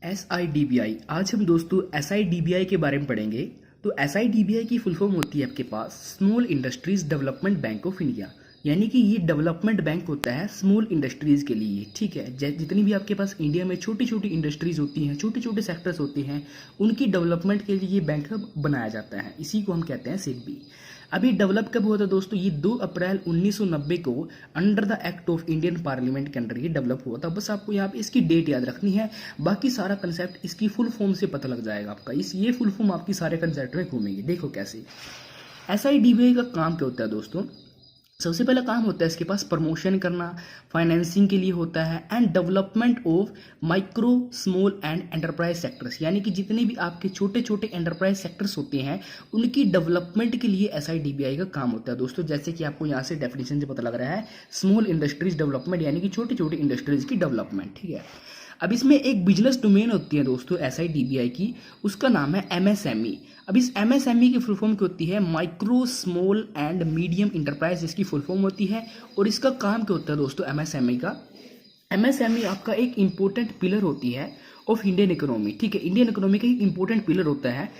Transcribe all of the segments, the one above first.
SIDBI। आज हम दोस्तों SIDBI के बारे में पढ़ेंगे। तो SIDBI की फुल फॉर्म होती है आपके पास small industries development bank of India, यानी कि ये डेवलपमेंट बैंक होता है स्मॉल इंडस्ट्रीज़ के लिए। ठीक है, जितनी भी आपके पास इंडिया में छोटी छोटी इंडस्ट्रीज़ होती हैं, छोटे छोटे सेक्टर्स होते हैं, उनकी डेवलपमेंट के लिए ये बैंक बनाया जाता है। इसी को हम कहते हैं सिडबी। अभी डेवलप कब हुआ था दोस्तों? ये 2 अप्रैल 1990 को under the act of Indian parliament के अंडर ये डेवलप हुआ था। बस आपको यहाँ पे इसकी डेट याद रखनी है, बाकी सारा कंसेप्ट इसकी फुल फॉर्म से पता लग जाएगा आपका। ये फुल फॉर्म आपकी सारे कंसेप्ट में घूमेगी। देखो कैसे SIDBI का काम क्या होता है दोस्तों। सबसे पहला काम होता है इसके पास प्रमोशन करना, फाइनेंसिंग के लिए होता है, and development of micro small and enterprise sectors, यानी कि जितने भी आपके छोटे छोटे एंटरप्राइज सेक्टर्स होते हैं उनकी डेवलपमेंट के लिए SIDBI का काम होता है दोस्तों। जैसे कि आपको यहाँ से डेफिनेशन से पता लग रहा है, स्मॉल इंडस्ट्रीज डेवलपमेंट, यानी कि छोटी छोटी इंडस्ट्रीज की डेवलपमेंट। ठीक है, अब इसमें एक बिजनेस डोमेन होती है दोस्तों SIDBI की, उसका नाम है MSME। अब इस MSME की फुल फॉर्म क्या होती है? Micro small and medium enterprise इसकी फुल फॉर्म होती है। और इसका काम क्या होता है दोस्तों MSME का? MSME आपका एक इंपॉर्टेंट पिलर होती है ऑफ इंडियन इकोनॉमी। ठीक है, इंडियन इकोनॉमी का एक इंपॉर्टेंट पिलर होता है,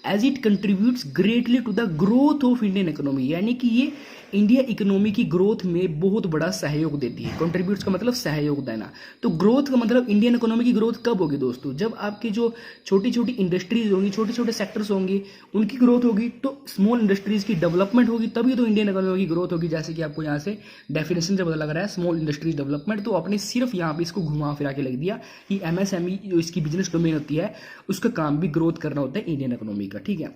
as it contributes greatly to the growth of Indian economy, यानी कि ये इंडिया इकोनॉमी की ग्रोथ में बहुत बड़ा सहयोग देती है। कंट्रीब्यूट्स का मतलब सहयोग देना, तो ग्रोथ का मतलब इंडियन इकोनॉमी की ग्रोथ कब होगी दोस्तों? जब आपकी जो छोटी छोटी इंडस्ट्रीज होंगी, छोटे छोटे सेक्टर्स होंगे, उनकी ग्रोथ होगी, तो स्मॉल इंडस्ट्रीज की डेवलपमेंट होगी, तभी तो इंडियन इकोनॉमी की ग्रोथ होगी। जैसे कि आपको यहाँ से डेफिनेशन से पता लग रहा है स्मॉल इंडस्ट्रीज डेवलपमेंट, तो आपने सिर्फ यहाँ पे इसको घुमा फिरा के लग दिया कि MSME जो इसकी बिजनेस डोमेन होती है उसका काम भी ग्रोथ करना होता है इंडियन इकोनॉमी का। ठीक है,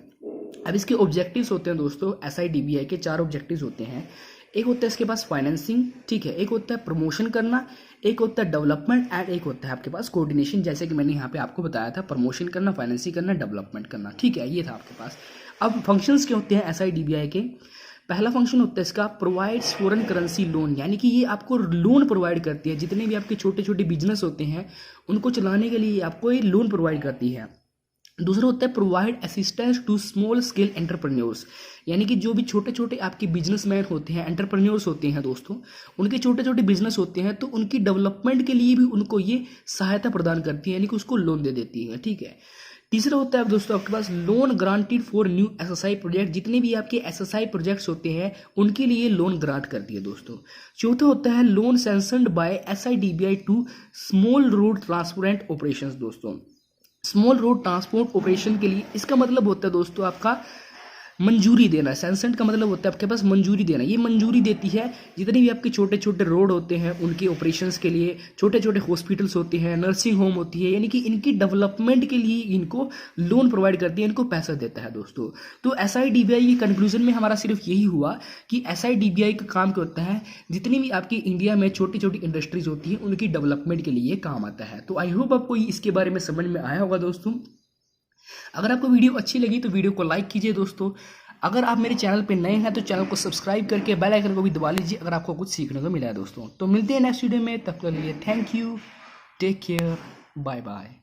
अब इसके ऑब्जेक्टिव्स होते हैं दोस्तों SIDBI के 4 ऑब्जेक्टिव्स होते हैं। एक होता है इसके पास फाइनेंसिंग, ठीक है, एक होता है प्रमोशन करना, एक होता है डेवलपमेंट, एंड एक होता है आपके पास कोऑर्डिनेशन। जैसे कि मैंने यहाँ पे आपको बताया था, प्रमोशन करना, फाइनेंसिंग करना, डेवलपमेंट करना। ठीक है, ये था आपके पास। अब फंक्शंस क्या होते हैं SIDBI के? पहला फंक्शन होता है इसका प्रोवाइड्स फॉरेन करेंसी लोन, यानी कि ये आपको लोन प्रोवाइड करती है। जितने भी आपके छोटे छोटे बिजनेस होते हैं उनको चलाने के लिए आपको ये लोन प्रोवाइड करती है। दूसरा होता है provide assistance to small scale entrepreneurs, यानी कि जो भी छोटे छोटे आपके बिजनेसमैन होते हैं, एंटरप्रेन्योर्स होते हैं दोस्तों, उनके छोटे छोटे बिजनेस होते हैं, तो उनकी डेवलपमेंट के लिए भी उनको ये सहायता प्रदान करती है, यानी कि उसको लोन दे देती है। ठीक है, तीसरा होता है दोस्तों आपके पास loan granted for new SSI project, जितने भी आपके SSI प्रोजेक्ट्स होते हैं उनके लिए लोन ग्रांट करती है दोस्तों। चौथा होता है loan sanctioned by SIDBI to small road transport operations दोस्तों। स्मॉल रोड ट्रांसपोर्ट ऑपरेशन के लिए इसका मतलब होता है दोस्तों आपका मंजूरी देना। सैंक्शन का मतलब होता है आपके पास मंजूरी देना। ये मंजूरी देती है जितने भी आपके छोटे छोटे रोड होते हैं उनके ऑपरेशंस के लिए, छोटे छोटे हॉस्पिटल्स होते हैं, नर्सिंग होम होती है, यानी कि इनकी डेवलपमेंट के लिए इनको लोन प्रोवाइड करती है, इनको पैसा देता है दोस्तों। तो SIDBI के कंक्लूजन में हमारा सिर्फ यही हुआ कि SIDBI का काम क्या होता है, जितनी भी आपकी इंडिया में छोटी छोटी इंडस्ट्रीज होती है उनकी डेवलपमेंट के लिए काम आता है। तो आई होप आपको इसके बारे में समझ में आया होगा दोस्तों। अगर आपको वीडियो अच्छी लगी तो वीडियो को लाइक कीजिए दोस्तों। अगर आप मेरे चैनल पे नए हैं तो चैनल को सब्सक्राइब करके बेल आइकन को भी दबा लीजिए अगर आपको कुछ सीखने को मिला है दोस्तों। तो मिलते हैं नेक्स्ट वीडियो में, तब तक के लिए thank you, take care, bye bye.